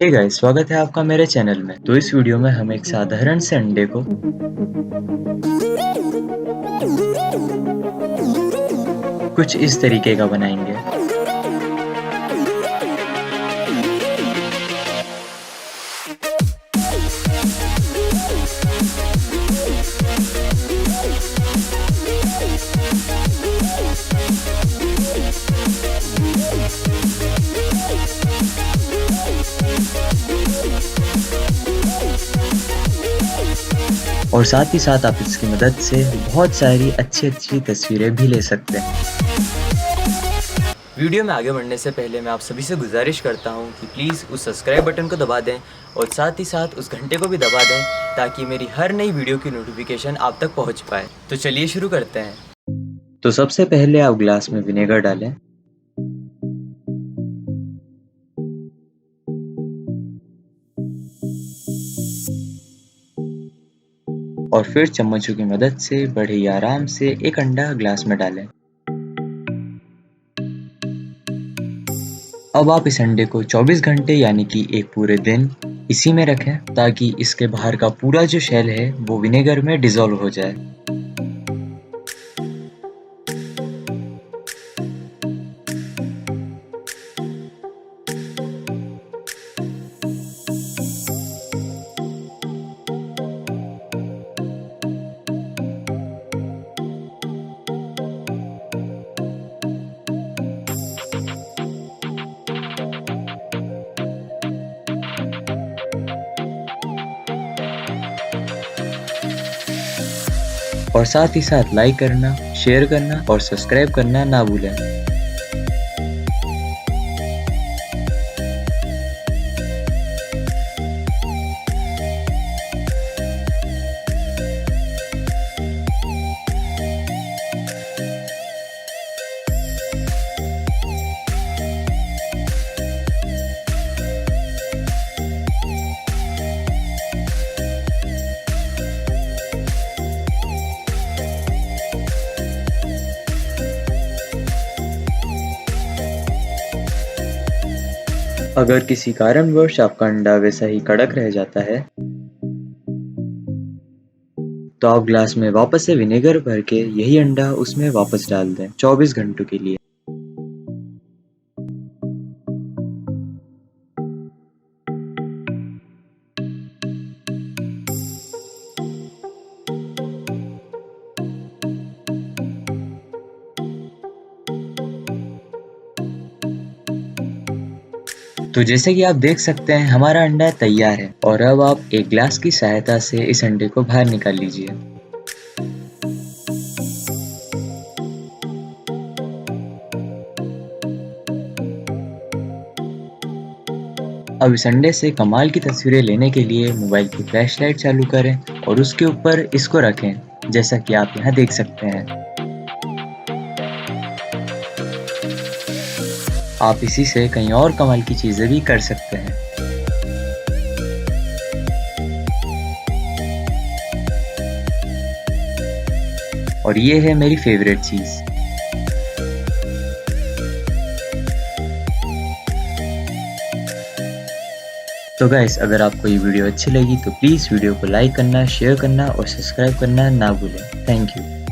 Hey guys, स्वागत है आपका मेरे चैनल में। तो इस वीडियो में हम एक साधारण से अंडे को कुछ इस तरीके का बनाएंगे। और साथ ही साथ आप इसकी मदद से बहुत सारी अच्छी तस्वीरें भी ले सकते हैं। वीडियो में आगे बढ़ने से पहले मैं आप सभी से गुजारिश करता हूं कि प्लीज़ उस सब्सक्राइब बटन को दबा दें और साथ ही साथ उस घंटे को भी दबा दें ताकि मेरी हर नई वीडियो की नोटिफिकेशन आप तक पहुंच पाए। तो चलिए शुरू करते हैं। तो सबसे पहले आप ग्लास में विनेगर डालें और फिर चम्मचों की मदद से बड़े ही आराम से एक अंडा ग्लास में डालें। अब आप इस अंडे को 24 घंटे यानी कि एक पूरे दिन इसी में रखें ताकि इसके बाहर का पूरा जो शेल है वो विनेगर में डिसॉल्व हो जाए। और साथ ही साथ लाइक करना, शेयर करना और सब्सक्राइब करना ना भूलें। अगर किसी कारणवश आपका अंडा वैसा ही कड़क रह जाता है तो आप ग्लास में वापस से विनेगर भर के यही अंडा उसमें वापस डाल दें 24 घंटों के लिए। तो जैसे कि आप देख सकते हैं हमारा अंडा तैयार है और अब आप एक ग्लास की सहायता से इस अंडे को बाहर निकाल लीजिए। अब इस अंडे से कमाल की तस्वीरें लेने के लिए मोबाइल की फ्लैश लाइट चालू करें और उसके ऊपर इसको रखें जैसा कि आप यहाँ देख सकते हैं। आप इसी से कहीं और कमाल की चीजें भी कर सकते हैं। और ये है मेरी फेवरेट चीज। तो गाइस, अगर आपको ये वीडियो अच्छी लगी तो प्लीज वीडियो को लाइक करना, शेयर करना और सब्सक्राइब करना ना भूलें। Thank you.